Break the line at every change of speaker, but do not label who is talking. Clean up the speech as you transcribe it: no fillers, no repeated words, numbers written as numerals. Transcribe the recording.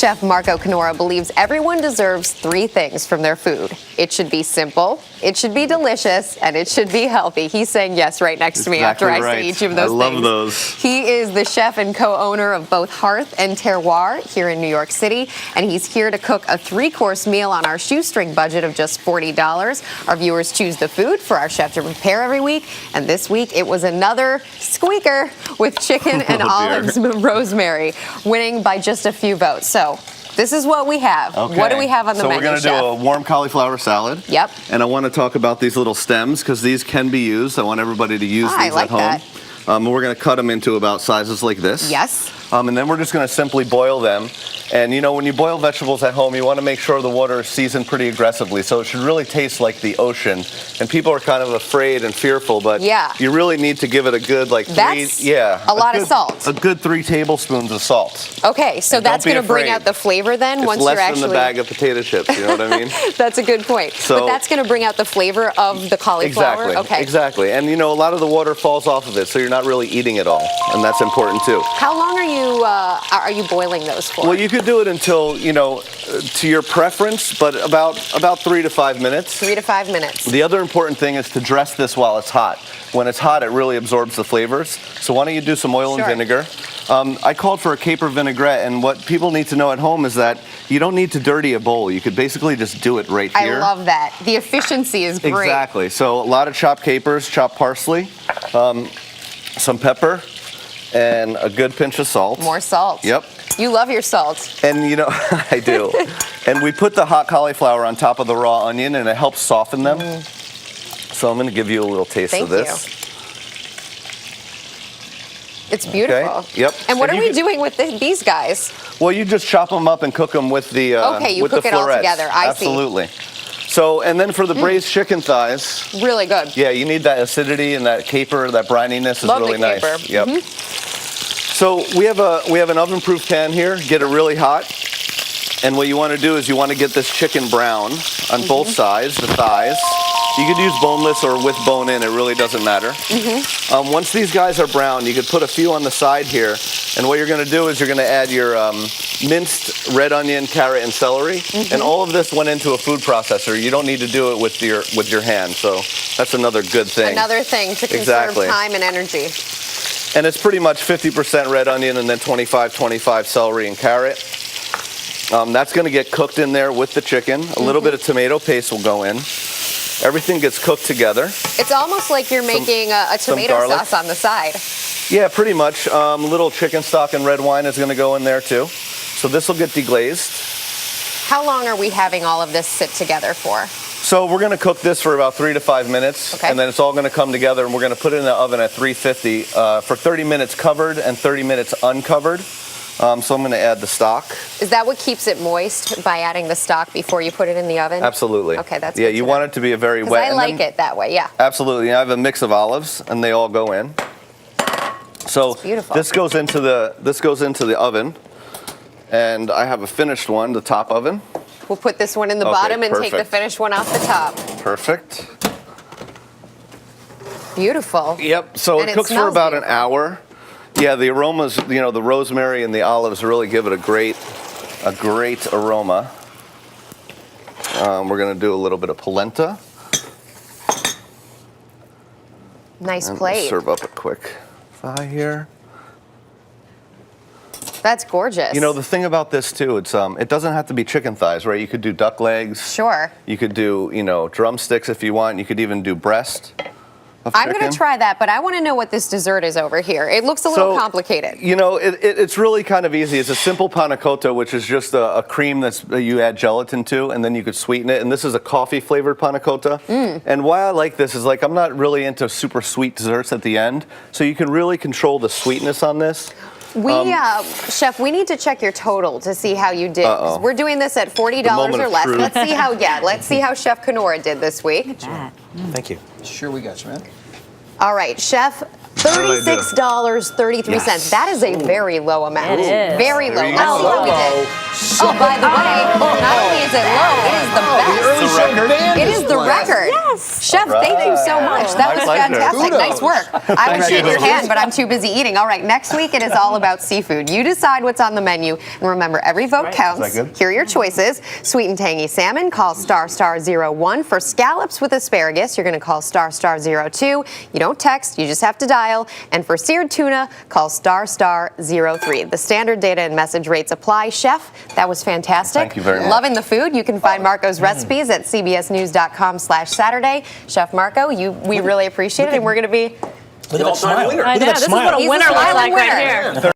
Chef Marco Canora believes everyone deserves 3 things from their food. It should be simple, it should be delicious, and it should be healthy. He's saying yes right next to me after I say each of those things.
I love those.
He is the chef and co-owner of both Hearth and Terroir here in New York City, and he's here to cook a 3-course meal on our shoestring budget of just $40. Our viewers choose the food for our chef to prepare every week, and this week it was another squeaker with chicken and olives and rosemary, winning by just a few votes. So this is what we have.
Okay.
What do we have on the menu,
So we're going to do a warm cauliflower salad.
Yep.
And I want to talk about these little stems because these can be used. I want everybody to use these
like
at home.
that.
We're going to cut them into about sizes like this.
Yes.
And then we're just going to simply boil them. And you know, when you boil vegetables at home, you want to make sure the water is seasoned pretty aggressively. So it should really taste like the ocean. And people are kind of afraid and fearful, but you really need to give it a good a lot
of salt.
A good 3 tablespoons of salt.
Okay, so that's going to bring out the flavor then once you're actually...
It's less than the bag of potato chips, you know what I mean?
That's a good point. So, but that's going to bring out the flavor of the cauliflower?
Exactly.
Okay.
Exactly. And you know, a lot of the water falls off of it, so you're not really eating it all. And that's important too.
How long are you boiling those for?
Well, you could do it until, you know, to your preference, but about 3 to 5 minutes.
3 to 5 minutes.
The other important thing is to dress this while it's hot. When it's hot, it really absorbs the flavors. So why don't you do some oil and vinegar? I called for a caper vinaigrette, and what people need to know at home is that you don't need to dirty a bowl. You could basically just do it right here.
I love that. The efficiency is great.
Exactly. So a lot of chopped capers, chopped parsley, some pepper, and a good pinch of salt.
More salt.
Yep.
You love your salt.
And you know, I do. And we put the hot cauliflower on top of the raw onion, and it helps soften them. So I'm going to give you a little taste of this.
Thank you. It's beautiful.
Okay. Yep.
And what are we doing with these guys?
Well, you just chop them up and cook them with the
okay, you
with
cook
the
it all
florets.
together. I
Absolutely. So, and then for the braised chicken thighs.
Really good.
Yeah, you need that acidity and that caper, that brininess is
love
really
the caper.
nice. Yep. So we have an oven-proof pan here. Get it really hot. And what you want to do is you want to get this chicken brown on both sides, the thighs. You could use boneless or with bone in. It really doesn't matter. Once these guys are brown, you could put a few on the side here. And what you're going to do is you're going to add your minced red onion, carrot, and celery. And all of this went into a food processor. You don't need to do it with your hand. So that's another good thing.
Another thing to conserve time and energy.
And it's pretty much 50% red onion and then 25 celery and carrot. That's going to get cooked in there with the chicken. A little bit of tomato paste will go in. Everything gets cooked together. It's
almost like you're making a tomato sauce on the side.
Yeah, pretty much. A little chicken stock and red wine is going to go in there too. So this will get deglazed.
How long are we having all of this sit together for?
So we're going to cook this for about 3 to 5 minutes, and then it's all going to come together, and we're going to put it in the oven at 350 for 30 minutes covered and 30 minutes uncovered. So I'm going to add the stock.
Is that what keeps it moist, by adding the stock before you put it in the oven?
Absolutely.
Okay, that's
good. Yeah, you want it to be a very wet.
I like it that way, yeah.
Absolutely. I have a mix of olives, and they all go in. So this goes into the oven, and I have a finished one, the top oven.
We'll put this one in the bottom and take the finished one off the top.
Perfect.
Beautiful.
Yep. So it cooks for about an hour. Yeah, the aromas, you know, the rosemary and the olives really give it a great aroma. We're going to do a little bit of polenta.
Nice plate.
Serve up a quick thigh here.
That's gorgeous.
You know, the thing about this too, it doesn't have to be chicken thighs, right? You could do duck legs.
Sure.
You could do, you know, drumsticks if you want. You could even do breast.
I'm going to try that, but I want to know what this dessert is over here. It looks a little complicated.
You know, it's really kind of easy. It's a simple panna cotta, which is just a cream that you add gelatin to, and then you could sweeten it. And this is a coffee-flavored panna cotta. And why I like this is, like, I'm not really into super sweet desserts at the end, so you can really control the sweetness on this.
Chef, we need to check your total to see how you did. We're doing this at $40 or less. Let's see how Chef Canora did this week.
Thank you.
Sure, we got you, man.
All right, Chef, the $36.33.
Yes.
That is a very low amount.
It is.
Very low.
Very
Let's see what we did. Oh, by the way, not only is it low, it is the best.
The record?
It is the record.
Yes.
Chef, thank you so much. That was
My pleasure.
fantastic. Nice work. I would shake your hand, but I'm too busy eating. All right, next week it is all about seafood. You decide what's on the menu. And remember, every vote counts.
Is that good?
Here are your choices. Sweet and tangy salmon, call **01. For scallops with asparagus, you're going to call **02. You don't text, you just have to dial. And for seared tuna, call *03. The standard data and message rates apply. Chef, that was fantastic.
Thank you very much.
Loving the food. You can find Marco's recipes at cbsnews.com/Saturday. Chef Marco, we really appreciate it, and we're going to be...
Look at that smile.
I know. This is what a
He's
winner
a
looks
smiling
like right
winner.
here.